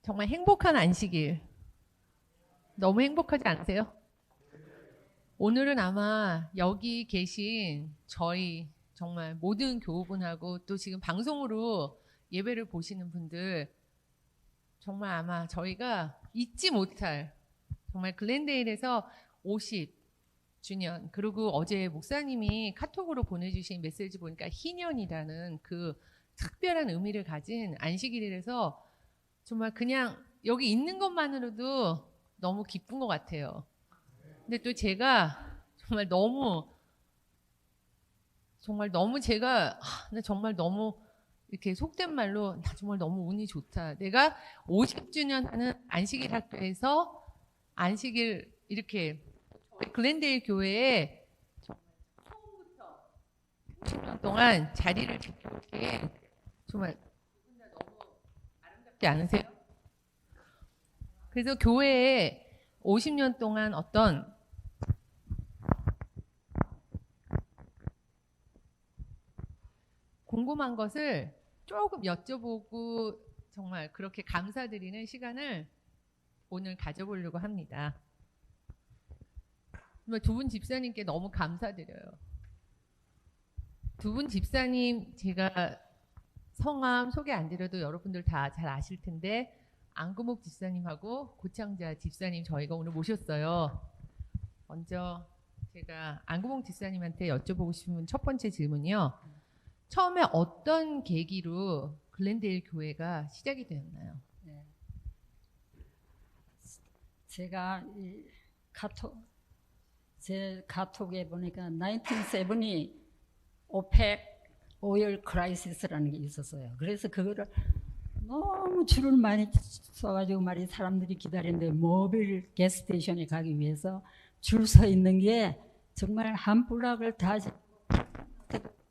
정말 행복한 안식일. 너무 행복하지 않으세요? 오늘은 아마 여기 계신 저희 정말 모든 교우분하고 또 지금 방송으로 예배를 보시는 분들 정말 아마 저희가 잊지 못할 정말 글렌데일에서 50주년 그리고 어제 목사님이 카톡으로 보내주신 메시지 보니까 희년이라는 그 특별한 의미를 가진 안식일이라서 정말 그냥 여기 있는 것만으로도 너무 기쁜 것 같아요. 근데 또 제가 정말 너무 제가 나 정말 너무 이렇게 속된 말로 나 정말 너무 운이 좋다. 내가 50주년 하는 안식일 학교에서 안식일 이렇게 글렌데일 교회에 처음부터 10년 동안 자리를 지켜오신 정말 너무 아름답지 않으세요? 그래서 교회에 50년 동안 어떤 궁금한 것을 조금 여쭤보고 정말 그렇게 감사드리는 시간을 오늘 가져보려고 합니다. 두 분 집사님께 너무 감사드려요. 두 분 집사님 제가 성함 소개 안 드려도 여러분들 다 잘 아실 텐데 안금옥 집사님하고 고창자 집사님 저희가 오늘 모셨어요. 먼저 제가 안금옥 집사님한테 여쭤보고 싶은 첫 번째 질문이요. 처음에 어떤 계기로 글렌데일 교회가 시작이 되었나요? 네. 제가 제 카톡에 보니까 1970이 오펙 오일 크라이시스라는 게 있었어요. 그래서 그거를 너무 줄을 많이 써가지고 말이 사람들이 기다리는데 모빌 게스테이션에 가기 위해서 줄 서 있는 게 정말 한 블락을 다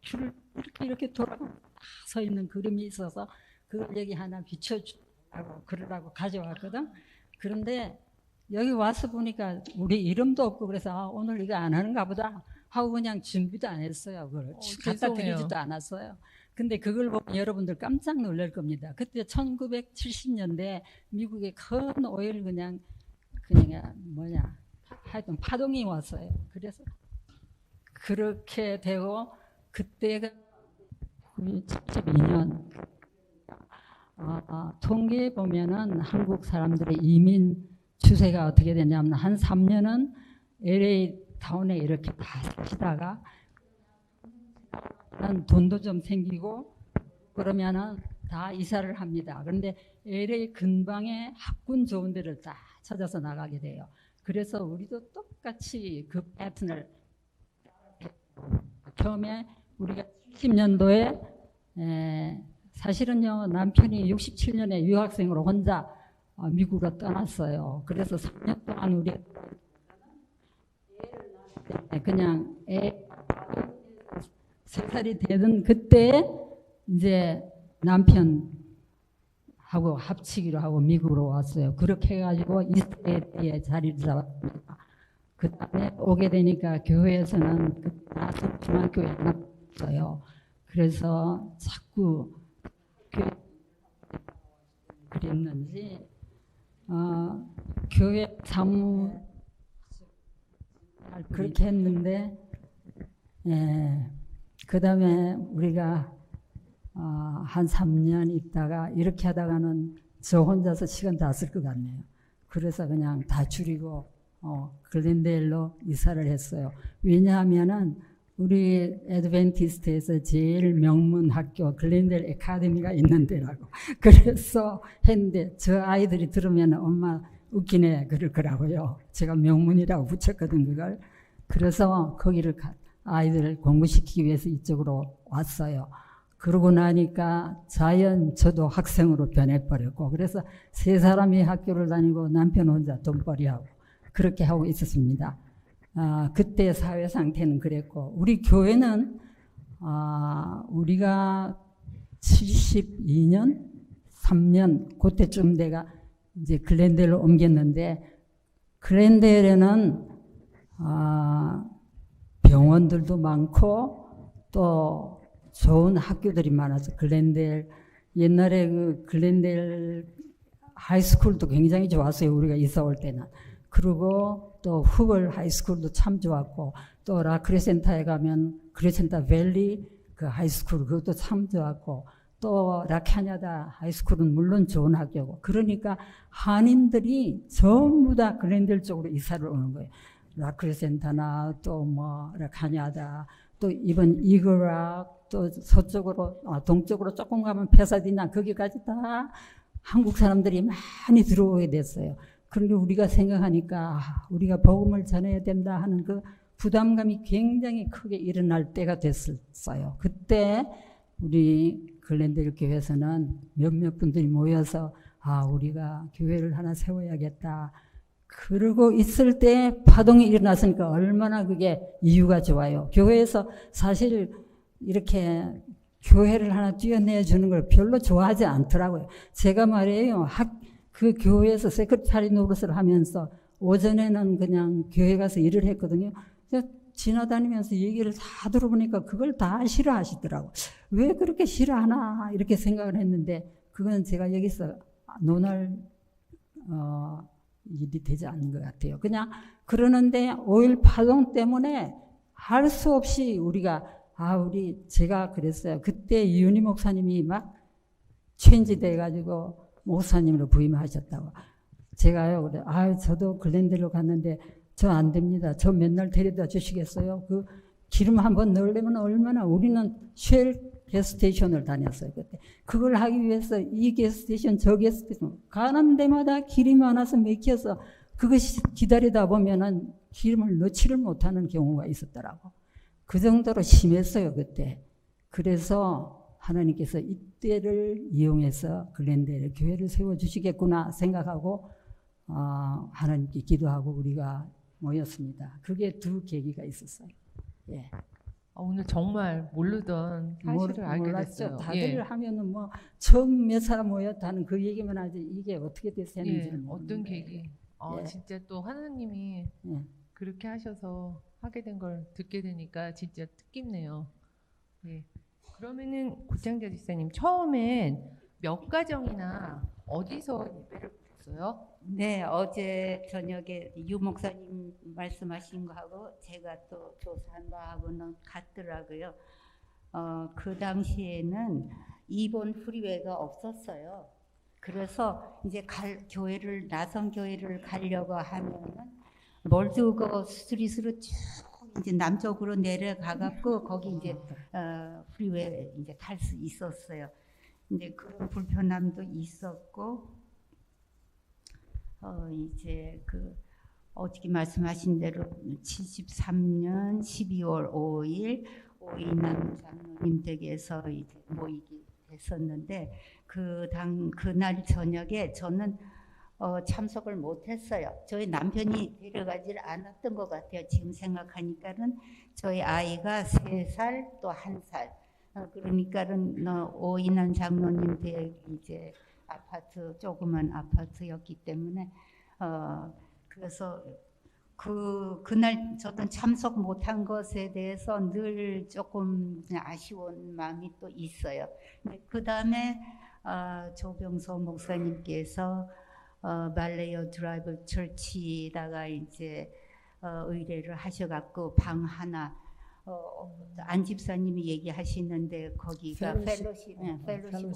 줄을 이렇게 돌아가 서 있는 그림이 있어서 그걸 여기 하나 비춰주라고 그러라고 가져왔거든. 그런데 여기 와서 보니까 우리 이름도 없고 그래서 오늘 이거 안 하는가 보다 하고 그냥 준비도 안 했어요. 그걸 갖다 드리지도 않았어요. 근데 그걸 보면 여러분들 깜짝 놀랄 겁니다. 그때 1970년대 미국에 큰 오일 그냥 하여튼 파동이 왔어요. 그래서 그렇게 되고 그때가 72년 통계에 보면은 한국 사람들의 이민 추세가 어떻게 되냐면 한 3년은 LA 타운에 이렇게 다 사시다가 돈도 좀 생기고 그러면은 다 이사를 합니다. 그런데 LA 근방에 학군 좋은 데를 다 찾아서 나가게 돼요. 그래서 우리도 똑같이 그 패턴을 처음에 우리가 70년도에 사실은요 남편이 67년에 유학생으로 혼자 미국으로 떠났어요. 그래서 3년 동안 우리 그냥 애 3살이 되던 그때 이제 남편하고 합치기로 하고 미국으로 왔어요. 그렇게 해가지고 이스라엘에 자리를 잡았습니다. 그 다음에 오게 되니까 교회에서는 나서 중학교에 왔어요. 그래서 자꾸 그랬는지 교회 사무 그렇게 했는데 그 다음에 우리가 한 3년 있다가 이렇게 하다가는 저 혼자서 시간 다 쓸 것 같네요. 그래서 그냥 다 줄이고 글렌데일로 이사를 했어요. 왜냐하면은 우리 애드벤티스트에서 제일 명문 학교 글렌데일 에카데미가 있는 데라고 그래서 했는데 저 아이들이 들으면 엄마 웃기네 그럴 거라고요. 제가 명문이라고 붙였거든 그걸. 그래서 거기를 아이들을 공부시키기 위해서 이쪽으로 왔어요. 그러고 나니까 저도 학생으로 변해버렸고 그래서 3사람이 학교를 다니고 남편 혼자 돈벌이하고 그렇게 하고 있었습니다. 그때 사회 상태는 그랬고 우리 교회는 우리가 72년 3년 그때쯤 내가 이제 글렌데일로 옮겼는데 글렌데일에는 병원들도 많고 또 좋은 학교들이 많아서 글렌데일 옛날에 그 글렌데일 하이스쿨도 굉장히 좋았어요. 우리가 이사 올 때는. 그리고 또 후벌 하이스쿨도 참 좋았고 또 라크레센타에 가면 크레센타 밸리 그 하이스쿨 그것도 참 좋았고 또 라카냐다 하이스쿨은 물론 좋은 학교고 그러니까 한인들이 전부 다 글렌델 쪽으로 이사를 오는 거예요. 라크레센타나 또 뭐 라카냐다 또 이번 이그락 또 서쪽으로 동쪽으로 조금 가면 페사디나 거기까지 다 한국 사람들이 많이 들어오게 됐어요. 그런데 우리가 생각하니까 우리가 복음을 전해야 된다 하는 그 부담감이 굉장히 크게 일어날 때가 됐었어요. 그때 우리 글렌델 교회에서는 몇몇 분들이 모여서 우리가 교회를 하나 세워야겠다. 그러고 있을 때 파동이 일어났으니까 얼마나 그게 이유가 좋아요. 교회에서 사실 이렇게 교회를 하나 뛰어내주는 걸 별로 좋아하지 않더라고요. 제가 말이에요. 그 교회에서 세크리타리 노릇을 하면서 오전에는 그냥 교회 가서 일을 했거든요. 지나다니면서 얘기를 다 들어보니까 그걸 다 싫어하시더라고. 왜 그렇게 싫어하나 이렇게 생각을 했는데 그건 제가 여기서 논할 일이 되지 않는 것 같아요. 그냥 그러는데 5.1 파동 때문에 할 수 없이 우리가 제가 그랬어요. 그때 이윤희 목사님이 막 체인지 돼가지고 목사님으로 부임하셨다고. 제가요, 그래. 저도 글렌델로 갔는데 저 안 됩니다. 저 맨날 데려다 주시겠어요? 그 기름 한번 넣으려면 얼마나 우리는 쉘 게스테이션을 다녔어요. 그때. 그걸 하기 위해서 이 게스테이션, 저 게스테이션 가는 데마다 길이 많아서 막혀서 그것이 기다리다 보면은 기름을 넣지를 못하는 경우가 있었더라고. 그 정도로 심했어요, 그때. 그래서 하나님께서 이때를 이용해서 글렌델 교회를 세워주시겠구나 생각하고 하나님께 기도하고 우리가 모였습니다. 그게 두 계기가 있었어요. 예. 오늘 정말 모르던 사실을 알게 몰랐죠. 됐어요. 다들 예. 하면은 뭐 처음 몇 사람 모였다는 그 얘기만 하지 이게 어떻게 됐었는지 예. 어떤 계기? 예. 진짜 또 하나님이 예. 그렇게 하셔서 하게 된 걸 듣게 되니까 진짜 뜻깊네요. 예. 그러면은 고창자 집사님 처음엔 몇 가정이나 어디서 예배를 드렸어요? 네, 어제 저녁에 유 목사님 말씀하신 거하고 제가 또 조사한 거하고는 같더라고요. 그 당시에는 이본 프리웨이가 없었어요. 그래서 이제 교회를 나선 교회를 가려고 하면은 몰드고 스트리트로 쭉 이제 남쪽으로 내려가 갖고 거기 이제 프리웨이 이제 탈 수 있었어요. 이제 그런 불편함도 있었고. 이제 어떻게 말씀하신 대로 73년 12월 5일 오인남 장로님 댁에서 이제 모이게 됐었는데 그날 저녁에 저는 참석을 못했어요. 저희 남편이 데려가지를 않았던 것 같아요. 지금 생각하니까는 저희 아이가 3살 또 1살. 그러니까는 오인남 장로님 댁 이제 아파트 조그만 아파트였기 때문에 그래서 그날 저는 참석 못한 것에 대해서 늘 조금 아쉬운 마음이 또 있어요. 그 다음에 조병서 목사님께서 말레이어 드라이브 철치다가 이제 의뢰를 하셔갖고 방 하나 안 집사님이 얘기하시는데 거기가 펠로십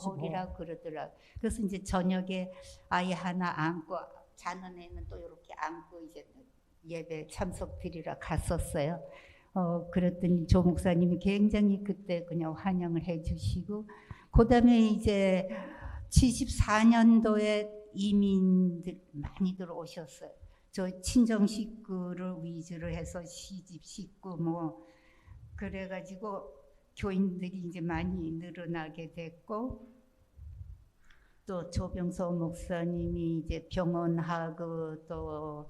홀이라고 그러더라고요. 그래서 이제 저녁에 아이 하나 안고 자는 애는 또 이렇게 안고 이제 예배 참석 드리러 갔었어요. 그랬더니 조 목사님이 굉장히 그때 그냥 환영을 해주시고 그다음에 이제 74년도에 이민들 많이들 오셨어요. 저 친정 식구를 위주로 해서 시집 식구 뭐 그래가지고 교인들이 이제 많이 늘어나게 됐고 또 조병서 목사님이 이제 병원하고 또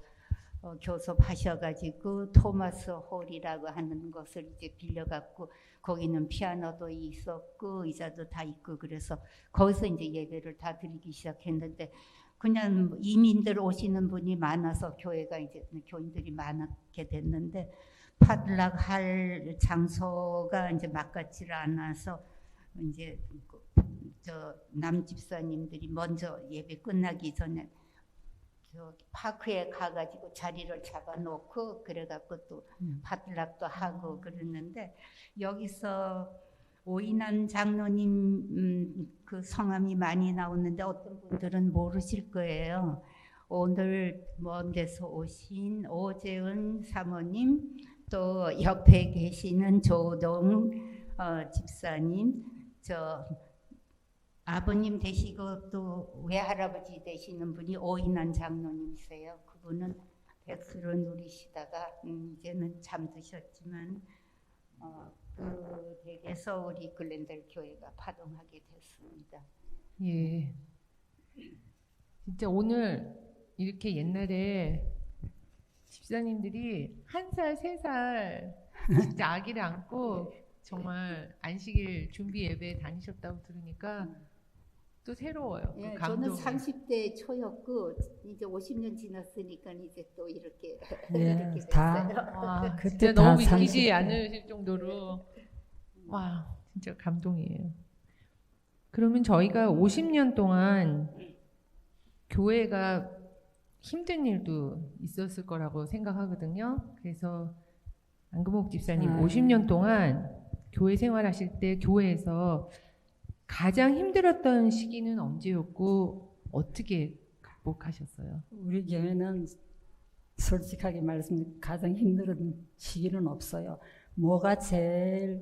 교섭하셔가지고 토마스 홀이라고 하는 것을 이제 빌려갖고 거기는 피아노도 있었고 의자도 다 있고 그래서 거기서 이제 예배를 다 드리기 시작했는데 그냥 이민들 오시는 분이 많아서 교회가 이제 교인들이 많게 됐는데 파들락할 장소가 이제 막같지를 않아서 이제 저 남집사님들이 먼저 예배 끝나기 전에 저 파크에 가가지고 자리를 잡아놓고 그래갖고 또 파틀락도 하고 그러는데 여기서 오인환 장로님 그 성함이 많이 나오는데 어떤 분들은 모르실 거예요. 오늘 먼 데서 오신 오재은 사모님 또 옆에 계시는 조동 집사님 저 아버님 되시고 또 외할아버지 되시는 분이 오인환 장로님이세요. 그분은 백수를 누리시다가 이제는 잠드셨지만 그 댁에서 우리 글렌델 교회가 파동하게 됐습니다. 예. 진짜 오늘 이렇게 옛날에 집사님들이 1살, 3살 진짜 아기를 안고 정말 안식일 준비 예배 다니셨다고 들으니까 또 새로워요. 예, 그 저는 감동이. 30대 초였고 이제 50년 지났으니까 이제 또 이렇게 예, 이렇게 다 됐어요. 와, 그때 진짜 다 너무 믿기지 30대. 않으실 정도로 와, 진짜 감동이에요. 그러면 저희가 50년 동안 교회가 힘든 일도 있었을 거라고 생각하거든요. 그래서 안금옥 집사님 50년 동안 교회 생활하실 때 교회에서 가장 힘들었던 시기는 언제였고 어떻게 극복하셨어요? 우리 교회는 솔직하게 가장 힘든 시기는 없어요. 뭐가 제일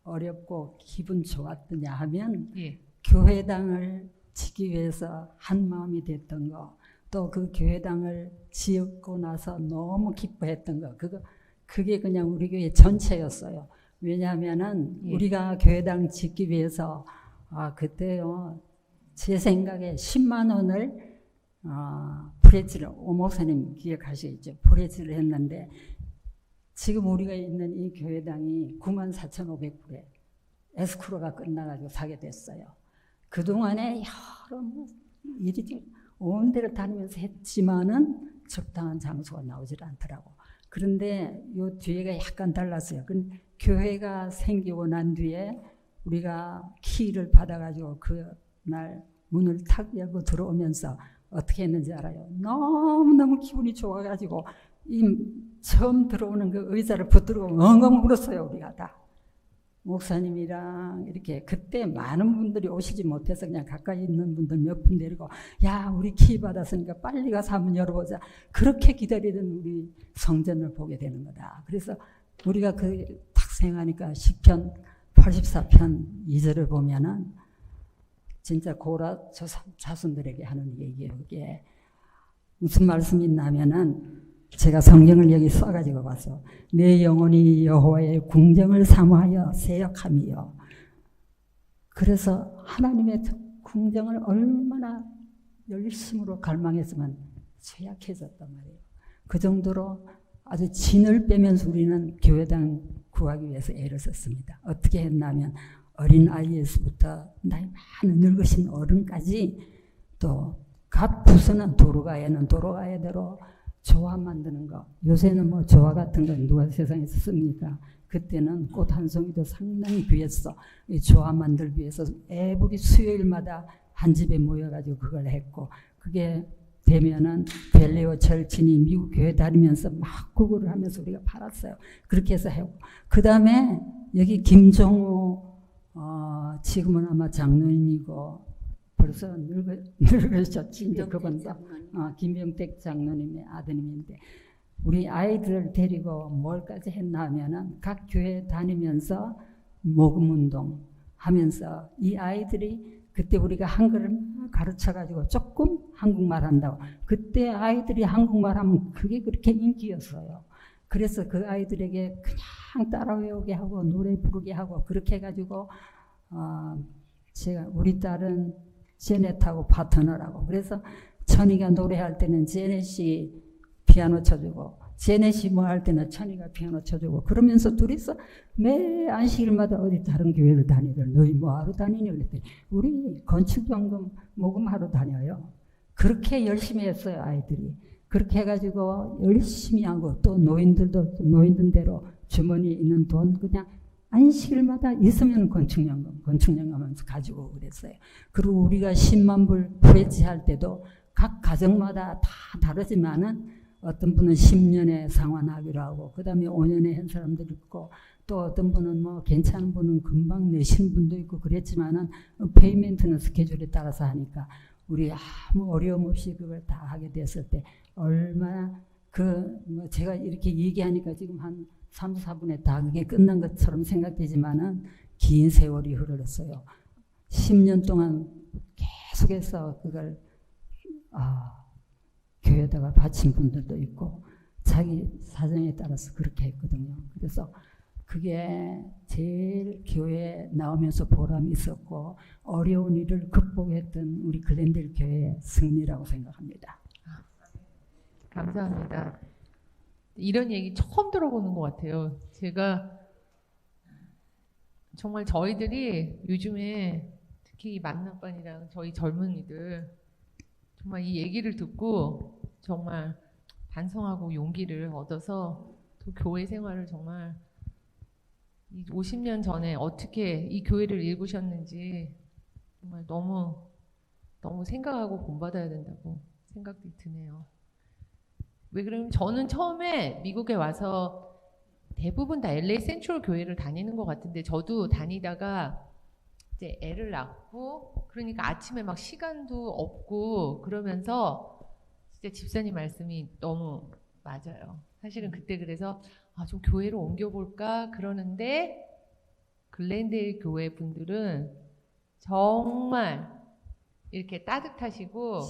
어렵고 기분 좋았더냐 하면 예. 교회당을 짓기 위해서 한 마음이 됐던 거, 또 그 교회당을 지었고 나서 너무 기뻐했던 거, 그게 그냥 우리 교회 전체였어요. 왜냐하면은 예. 우리가 교회당 짓기 위해서 그때요 제 생각에 10만 원을 프레지를 오 목사님 기억하시겠죠? 프레지를 했는데 지금 우리가 있는 이 교회당이 94,500불에 에스크로가 끝나가지고 사게 됐어요. 그동안에 여러 일이 온 데를 다니면서 했지만은 적당한 장소가 나오질 않더라고. 그런데 요 뒤에가 약간 달랐어요. 교회가 생기고 난 뒤에 우리가 키를 받아가지고 그날 문을 탁 열고 들어오면서 어떻게 했는지 알아요? 너무너무 기분이 좋아가지고 처음 들어오는 그 의자를 붙들고 엉엉 울었어요. 우리가 다. 목사님이랑 이렇게 그때 많은 분들이 오시지 못해서 그냥 가까이 있는 분들 몇 분 데리고 야 우리 키 받았으니까 빨리 가서 한번 열어보자. 그렇게 기다리던 우리 성전을 보게 되는 거다. 그래서 우리가 그 탁생하니까 시편 84편 2절을 보면은 진짜 고라 자손들에게 하는 얘기예요. 이게 무슨 말씀이 있냐면은 제가 성경을 여기 써가지고 봤어. 내 영혼이 여호와의 궁정을 사모하여 세역함이요. 그래서 하나님의 궁정을 얼마나 열심으로 갈망했으면 죄악해졌단 말이에요. 그 정도로 아주 진을 빼면서 우리는 교회당 구하기 위해서 애를 썼습니다. 어떻게 했냐면 어린 아이에서부터 나이 많은 늙으신 어른까지 또 각 부서는 도로가에는 도로가에대로 조화 만드는 거. 요새는 뭐 조화 같은 건 누가 세상에서 씁니까? 그때는 꽃 한 송이도 상당히 귀했어. 이 조화 만들기 위해서 에브리 수요일마다 한 집에 모여가지고 그걸 했고, 그게 되면은 벨리오 절친이 미국 교회 다니면서 막 구구를 하면서 우리가 팔았어요. 그렇게 해서 했고, 그 다음에 여기 김종우 지금은 아마 장로님이고 벌써 늙으셨지. 이제 그분도 김병택 장로님의 아드님인데 우리 아이들을 데리고 뭘까지 했나 하면은 각 교회 다니면서 모금운동 하면서 이 아이들이 그때 우리가 한글을 가르쳐가지고 조금 한국말 한다고. 그때 아이들이 한국말 하면 그게 그렇게 인기였어요. 그래서 그 아이들에게 그냥 따라 외우게 하고 노래 부르게 하고 그렇게 해가지고 제가 우리 딸은 제넷하고 파트너라고. 그래서 천이가 노래할 때는 제넷이 피아노 쳐주고 제넷이 뭐 할 때는 천이가 피아노 쳐주고 그러면서 둘이서 매 안식일마다 어디 다른 교회를 다니들. 너희 뭐하러 다니니? 그랬더니 우리 건축연금 모금하러 다녀요. 그렇게 열심히 했어요. 아이들이. 그렇게 해가지고 열심히 하고 또 노인들도 노인들대로 주머니에 있는 돈 그냥 안식일마다 있으면 건축연금 하면서 가지고 그랬어요. 그리고 우리가 10만 불 부채할 때도 각 가정마다 다 다르지만은 어떤 분은 10년에 상환하기로 하고 그 다음에 5년에 한 사람도 있고 또 어떤 분은 뭐 괜찮은 분은 금방 내시는 분도 있고 그랬지만은 페이멘트는 스케줄에 따라서 하니까 우리 아무 어려움 없이 그걸 다 하게 됐을 때 얼마나 뭐 제가 이렇게 얘기하니까 지금 한 3, 4분에 다 그게 끝난 것처럼 생각되지만은 긴 세월이 흘렀어요. 10년 동안 계속해서 그걸 교회에다가 바친 분들도 있고 자기 사정에 따라서 그렇게 했거든요. 그래서 그게 제일 교회에 나오면서 보람이 있었고 어려운 일을 극복했던 우리 글렌델 교회의 승리라고 생각합니다. 감사합니다. 이런 얘기 처음 들어보는 것 같아요. 제가 정말 저희들이 요즘에 특히 만남반이랑 저희 젊은이들 정말 이 얘기를 듣고 정말 반성하고 용기를 얻어서 또 교회 생활을 정말 50년 전에 어떻게 이 교회를 일구셨는지 정말 너무 생각하고 본받아야 된다고 생각이 드네요. 왜 그러면 저는 처음에 미국에 와서 대부분 다 LA 센트럴 교회를 다니는 것 같은데 저도 다니다가 이제 애를 낳고 그러니까 아침에 막 시간도 없고 그러면서 진짜 집사님 말씀이 너무 맞아요. 사실은 그때 그래서 좀 교회로 옮겨볼까 그러는데 글렌데일 교회 분들은 정말 이렇게 따뜻하시고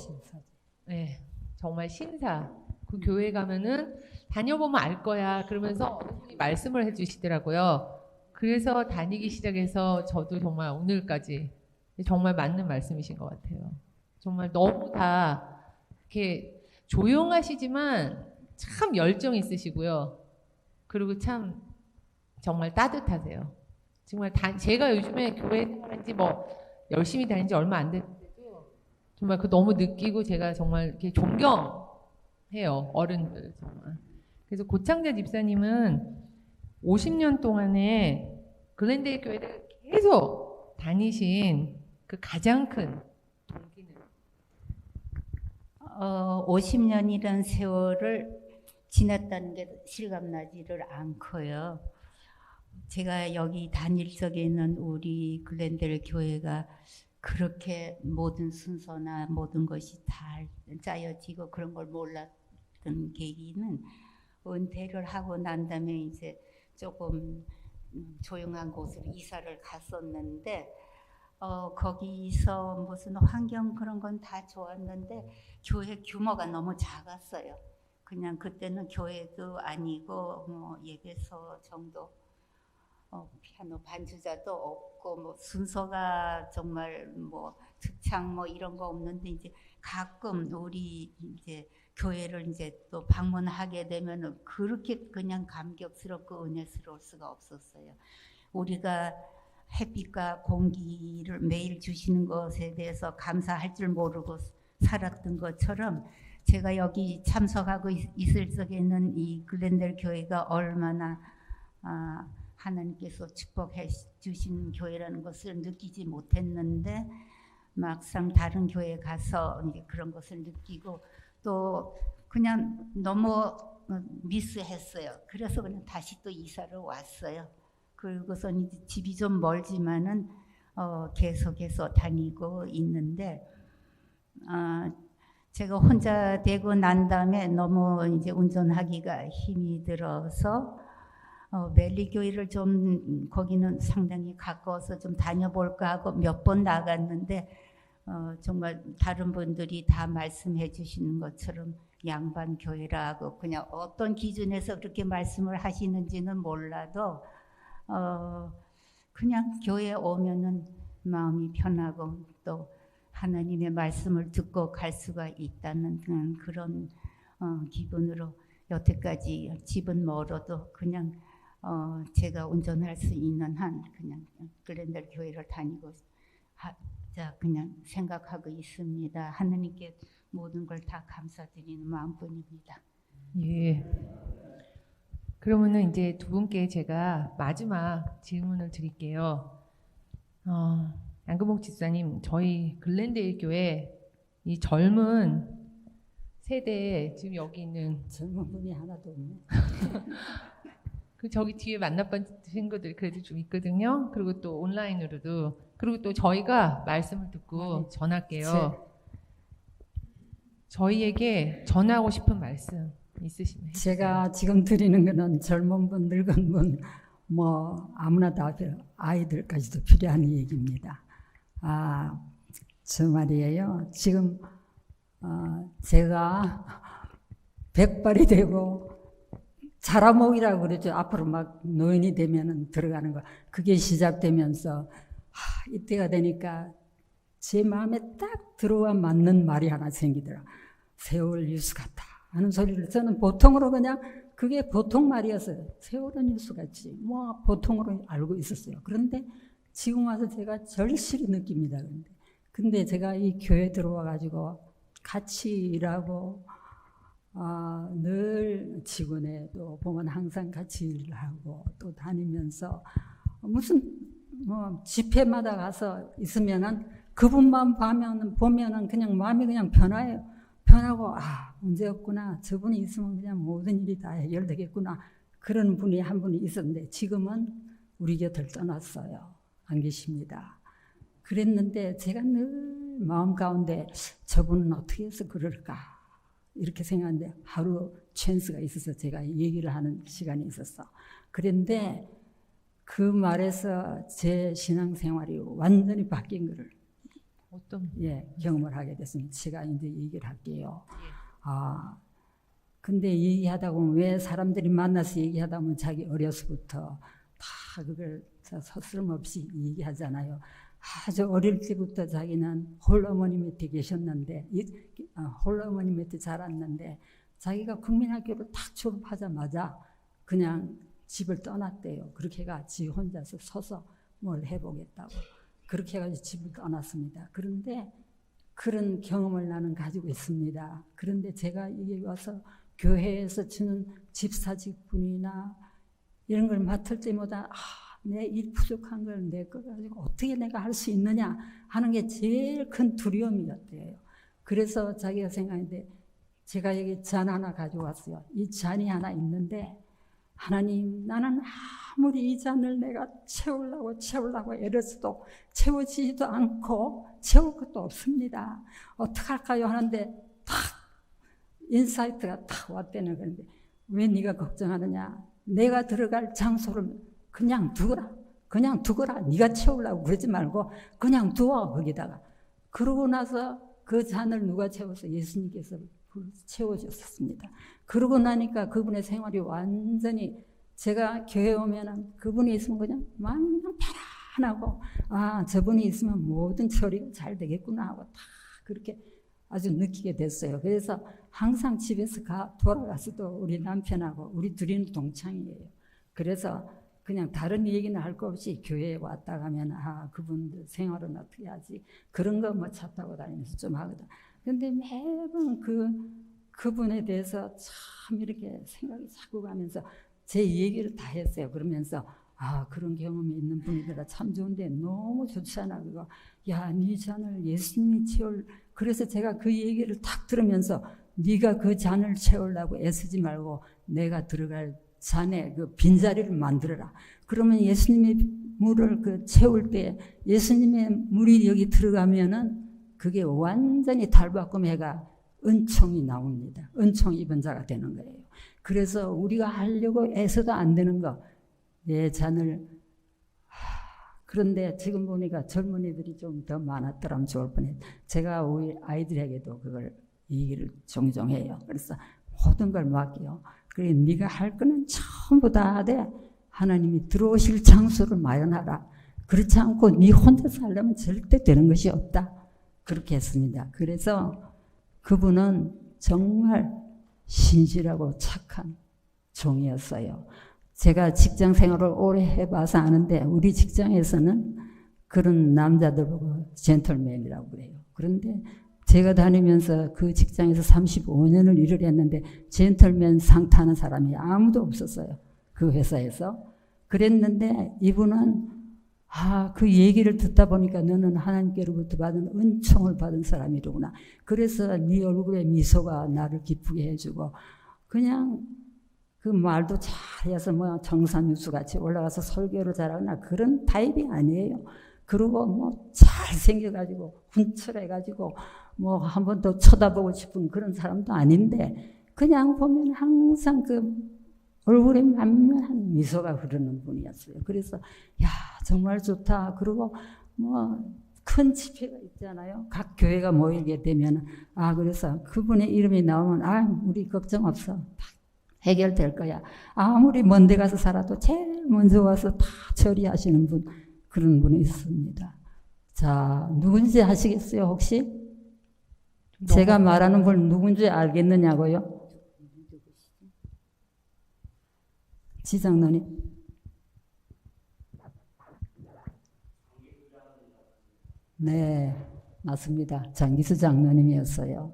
네, 정말 신사 그 교회 가면은 다녀보면 알 거야 그러면서 어느 분이 말씀을 해주시더라고요. 그래서 다니기 시작해서 저도 정말 오늘까지 정말 맞는 말씀이신 것 같아요. 정말 너무 다 이렇게 조용하시지만 참 열정 있으시고요. 그리고 참 정말 따뜻하세요. 정말 제가 요즘에 교회 생활한지 뭐 열심히 다닌 지 얼마 안 됐는데도 정말 그 너무 느끼고 제가 정말 이렇게 존경해요. 어른들 정말. 그래서 고창자 집사님은 50년 동안에 글렌데일 교회를 계속 다니신 그 가장 큰 동기는 50년이란 세월을 지났다는 게 실감나지를 않고요. 제가 여기 다닐 적에는 우리 글렌델 교회가 그렇게 모든 순서나 모든 것이 다 짜여지고 그런 걸 몰랐던 계기는 은퇴를 하고 난 다음에 이제 조금 조용한 곳으로 이사를 갔었는데 거기서 무슨 환경 그런 건 다 좋았는데 교회 규모가 너무 작았어요. 그냥 그때는 교회도 아니고 뭐 예배소 정도 피아노 반주자도 없고 뭐 순서가 정말 뭐 특창 뭐 이런 거 없는데 이제 가끔 우리 이제 교회를 이제 또 방문하게 되면은 그렇게 그냥 감격스럽고 은혜스러울 수가 없었어요. 우리가 햇빛과 공기를 매일 주시는 것에 대해서 감사할 줄 모르고 살았던 것처럼 제가 여기 참석하고 있을 적에는 이 글렌델 교회가 얼마나 하나님께서 축복해 주신 교회라는 것을 느끼지 못했는데 막상 다른 교회에 가서 이제 그런 것을 느끼고 또 그냥 너무 미스했어요. 그래서 그냥 다시 또 이사를 왔어요. 그리고선 이제 집이 좀 멀지만은 계속해서 다니고 있는데 제가 혼자 되고 난 다음에 너무 이제 운전하기가 힘이 들어서 멜리교회를 좀 거기는 상당히 가까워서 좀 다녀볼까 하고 몇 번 나갔는데 정말 다른 분들이 다 말씀해 주시는 것처럼 양반 교회라고 그냥 어떤 기준에서 그렇게 말씀을 하시는지는 몰라도 그냥 교회에 오면은 마음이 편하고 또 하나님의 말씀을 듣고 갈 수가 있다는 그런 기분으로 여태까지 집은 멀어도 그냥 제가 운전할 수 있는 한 그냥 글렌델 교회를 다니고 그냥 생각하고 있습니다. 하나님께 모든 걸 다 감사드리는 마음뿐입니다. 예. 그러면은 이제 두 분께 제가 마지막 질문을 드릴게요. 양금옥 집사님, 저희 글랜데일 교회 이 젊은 세대 지금 여기 있는 젊은 분이 하나도 없네. 그 저기 뒤에 만나본 친구들 그래도 좀 있거든요. 그리고 또 온라인으로도 그리고 또 저희가 말씀을 듣고 전할게요. 저희에게 전하고 싶은 말씀 있으시면 해주세요. 제가 지금 드리는 거는 젊은 분, 늙은 분, 뭐 아무나 다 아이들까지도 필요한 얘기입니다. 저 말이에요. 지금 제가 백발이 되고 자라목이라고 그러죠. 앞으로 막 노인이 되면은 들어가는 거. 그게 시작되면서 이때가 되니까 제 마음에 딱 들어와 맞는 말이 하나 생기더라. 세월 유수 같다 하는 소리를 저는 보통으로 그냥 그게 보통 말이었어요. 세월은 유수 같지. 뭐 보통으로 알고 있었어요. 그런데 지금 와서 제가 절실히 느낍니다. 근데 제가 이 교회 들어와 가지고 같이 일하고 늘 직원에도 보면 항상 같이 일을 하고 또 다니면서 무슨 뭐 집회마다 가서 있으면은 그분만 보면은 그냥 마음이 그냥 변하고 문제 없구나. 저분이 있으면 그냥 모든 일이 다 해결되겠구나. 그런 분이 한 분이 있었는데 지금은 우리 곁을 떠났어요. 안 계십니다. 그랬는데 제가 늘 마음 가운데 저분은 어떻게 해서 그럴까 이렇게 생각하는데 하루 찬스가 있어서 제가 얘기를 하는 시간이 있었어. 그런데 그 말에서 제 신앙생활이 완전히 바뀐 거를 경험을 하게 됐습니다. 제가 이제 얘기를 할게요. 근데 얘기하다 보면 왜 사람들이 만나서 얘기하다 보면 자기 어려서부터 다 그걸 서스럼없이 얘기하잖아요. 아주 어릴 때부터 자기는 홀어머니 밑에 계셨는데 홀어머니 밑에 자랐는데 자기가 국민학교를 딱 졸업하자마자 그냥 집을 떠났대요. 그렇게 해가 지 혼자서 서서 뭘 해보겠다고 그렇게 해가지고 집을 떠났습니다. 그런데 그런 경험을 나는 가지고 있습니다. 그런데 제가 이게 와서 교회에서 주는 집사직분이나 이런 걸 맡을 때마다 내 일 부족한 걸 내 거 가지고 어떻게 내가 할 수 있느냐 하는 게 제일 큰 두려움이었대요. 그래서 자기가 생각했는데 제가 여기 잔 하나 가져왔어요. 이 잔이 하나 있는데 하나님 나는 아무리 이 잔을 내가 채우려고 애써도 채워지지도 않고 채울 것도 없습니다. 어떡할까요 하는데 탁 인사이트가 탁 왔다는 건데 왜 네가 걱정하느냐. 내가 들어갈 장소를 그냥 두거라. 네가 채우려고 그러지 말고 그냥 두어 거기다가. 그러고 나서 그 잔을 누가 채워서 예수님께서 채워주셨습니다. 그러고 나니까 그분의 생활이 완전히 제가 교회 오면은 그분이 있으면 그냥 마음이 그냥 편안하고 저분이 있으면 모든 처리가 잘 되겠구나 하고 다 그렇게 아주 느끼게 됐어요. 그래서 항상 집에서 돌아가서도 우리 남편하고 우리 둘이는 동창이에요. 그래서 그냥 다른 얘기는 할 거 없이 교회에 왔다 가면 그분들 생활은 어떻게 하지? 그런 거 뭐 차 타고 다니면서 좀 하거든. 근데 매번 그분에 대해서 참 이렇게 생각이 자꾸 가면서 제 얘기를 다 했어요. 그러면서 그런 경험이 있는 분이더라. 참 좋은데 너무 좋잖아. 그거 네 잔을 예수님이 채울. 그래서 제가 그 얘기를 탁 들으면서 네가 그 잔을 채우려고 애쓰지 말고 내가 들어갈 잔에 그 빈자리를 만들어라. 그러면 예수님의 물을 채울 때 예수님의 물이 여기 들어가면은 그게 완전히 달바꿈 해가 은총이 나옵니다. 은총 입은 자가 되는 거예요. 그래서 우리가 하려고 애써도 안 되는 거, 내 잔을 그런데 지금 보니까 젊은이들이 좀 더 많았더라면 좋을 뻔했어요. 제가 우리 아이들에게도 그걸 얘기를 종종 해요. 그래서 모든 걸 맡겨요. 그래 네가 할 거는 전부 다 돼. 하나님이 들어오실 장소를 마련하라. 그렇지 않고 네 혼자 살려면 절대 되는 것이 없다. 그렇게 했습니다. 그래서 그분은 정말 신실하고 착한 종이었어요. 제가 직장 생활을 오래 해봐서 아는데 우리 직장에서는 그런 남자들 보고 젠틀맨이라고 그래요. 그런데 제가 다니면서 그 직장에서 35년을 일을 했는데 젠틀맨 상 타는 사람이 아무도 없었어요. 그 회사에서. 그랬는데 이분은 그 얘기를 듣다 보니까 너는 하나님께로부터 받은 은총을 받은 사람이로구나. 그래서 네 얼굴에 미소가 나를 기쁘게 해주고 그냥 그 말도 잘해서 뭐 정산유수 같이 올라가서 설교를 잘하거나 그런 타입이 아니에요. 그리고 뭐 잘생겨가지고 훈철해가지고 뭐 한 번 더 쳐다보고 싶은 그런 사람도 아닌데 그냥 보면 항상 그 얼굴에 만면한 미소가 흐르는 분이었어요. 그래서 야 정말 좋다. 그리고 뭐 큰 집회가 있잖아요. 각 교회가 모이게 되면 그래서 그분의 이름이 나오면 우리 걱정 없어. 다 해결될 거야. 아무리 먼 데 가서 살아도 제일 먼저 와서 다 처리하시는 분 그런 분이 있습니다. 자 누군지 아시겠어요 혹시? 제가 말하는 분 누군지 알겠느냐고요? 지장로님. 네, 맞습니다. 장기수 장로님이었어요.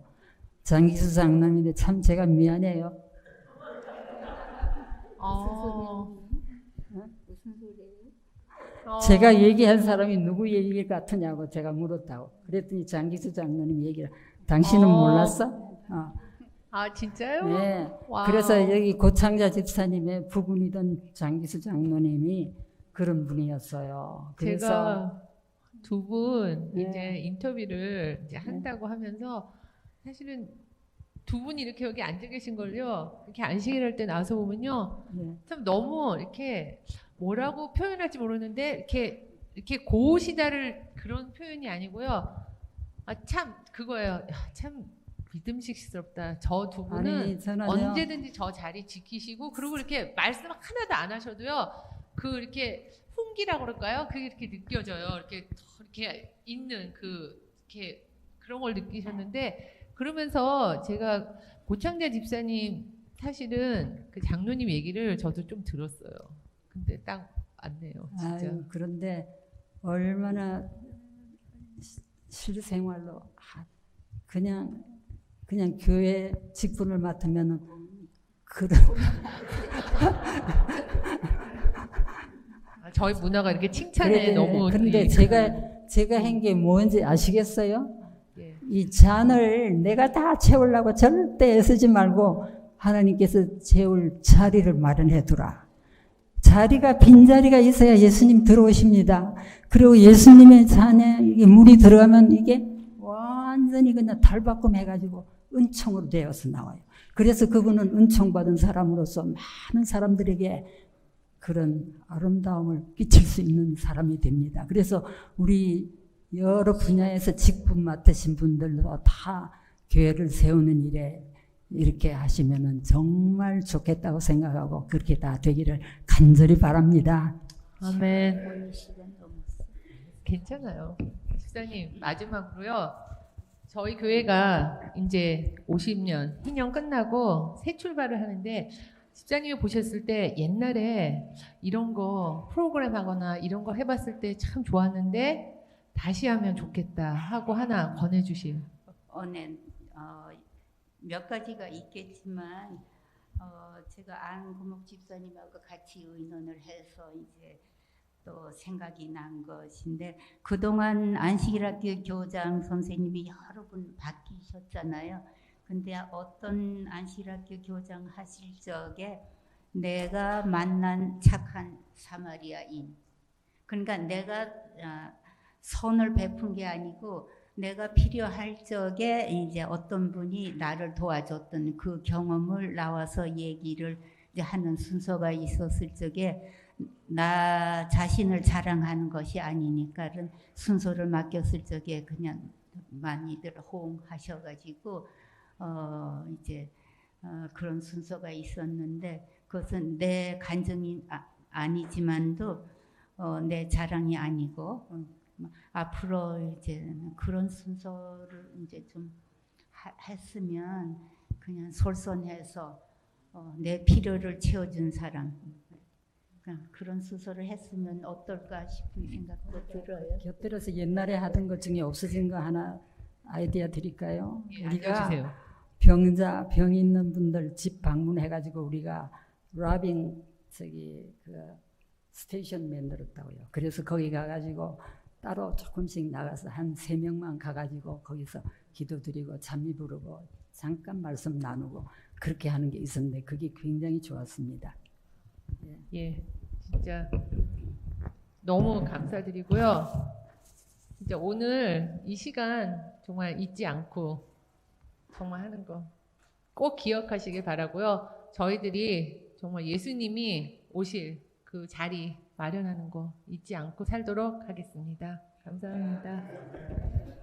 장기수 장로님인데 참 제가 미안해요. 무슨 소리예요? 제가 얘기한 사람이 누구 얘기 같으냐고 제가 물었다고. 그랬더니 장기수 장로님 얘기를 당신은 몰랐어? 진짜요? 네. 와우. 그래서 여기 고창자 집사님의 부군이던 장기수 장로님이 그런 분이었어요. 그래서 제가 두 분 네. 이제 인터뷰를 이제 한다고 하면서 사실은 두 분이 이렇게 여기 앉아 계신 걸요. 이렇게 안식일 할 때 나와서 보면요. 참 너무 이렇게 뭐라고 표현할지 모르는데 이렇게 고우시다를 그런 표현이 아니고요. 참 그거예요. 야, 참 믿음직스럽다. 저 두 분은 저는요. 언제든지 저 자리 지키시고 그리고 이렇게 말씀 하나도 안 하셔도요. 그 이렇게 훈기라고 그럴까요? 그게 이렇게 느껴져요. 이렇게 있는 이렇게 그런 걸 느끼셨는데 그러면서 제가 고창자 집사님 사실은 그 장로님 얘기를 저도 좀 들었어요. 근데 딱 맞네요. 진짜. 그런데 얼마나 실생활로 그냥 교회 직분을 맡으면은 그런 저희 문화가 이렇게 칭찬에 너무. 그런데 제가 한 게 뭔지 아시겠어요? 예. 이 잔을 내가 다 채우려고 절대 애쓰지 말고 하나님께서 채울 자리를 마련해 두라. 자리가 빈자리가 있어야 예수님 들어오십니다. 그리고 예수님의 잔에 이게 물이 들어가면 이게 완전히 그냥 달바꿈 해가지고 은총으로 되어서 나와요. 그래서 그분은 은총받은 사람으로서 많은 사람들에게 그런 아름다움을 끼칠 수 있는 사람이 됩니다. 그래서 우리 여러 분야에서 직분 맡으신 분들도 다 교회를 세우는 일에 이렇게 하시면은 정말 좋겠다고 생각하고 그렇게 다 되기를 간절히 바랍니다. 아멘. 오늘 시간 넘었어. 괜찮아요. 집사님 마지막으로요. 저희 교회가 이제 50년 희년 끝나고 새 출발을 하는데 집사님이 보셨을 때 옛날에 이런 거 프로그램 하거나 이런 거 해봤을 때 참 좋았는데 다시 하면 좋겠다 하고 하나 권해주실. 몇 가지가 있겠지만 제가 안구목 집사님하고 같이 의논을 해서 이제 또 생각이 난 것인데 그동안 안식일학교 교장 선생님이 여러 분 바뀌셨잖아요. 근데 어떤 안식일학교 교장 하실 적에 내가 만난 착한 사마리아인, 그러니까 내가 선을 베푼 게 아니고 내가 필요할 적에 이제 어떤 분이 나를 도와줬던 그 경험을 나와서 얘기를 이제 하는 순서가 있었을 적에 나 자신을 자랑하는 것이 아니니까는 순서를 맡겼을 적에 그냥 많이들 호응하셔가지고 그런 순서가 있었는데 그것은 내 간증이 아니지만도 내 자랑이 아니고 앞으로 이제 그런 순서를 이제 좀 했으면 그냥 솔선해서 내 필요를 채워준 사람 그런 순서를 했으면 어떨까 싶은 생각도 들어요. 곁들여서 옛날에 하던 것 중에 없어진 거 하나 아이디어 드릴까요? 예, 우리가 알려주세요. 병 있는 분들 집 방문해가지고 우리가 러빙 그 스테이션 만들었다고요. 그래서 거기 가가지고 따로 조금씩 나가서 한 3명만 가가지고 거기서 기도드리고 찬미 부르고 잠깐 말씀 나누고 그렇게 하는 게 있었는데 그게 굉장히 좋았습니다. 예, 진짜 너무 감사드리고요. 진짜 오늘 이 시간 정말 잊지 않고 정말 하는 거 꼭 기억하시길 바라고요. 저희들이 정말 예수님이 오실 그 자리 마련하는 거 잊지 않고 살도록 하겠습니다. 감사합니다.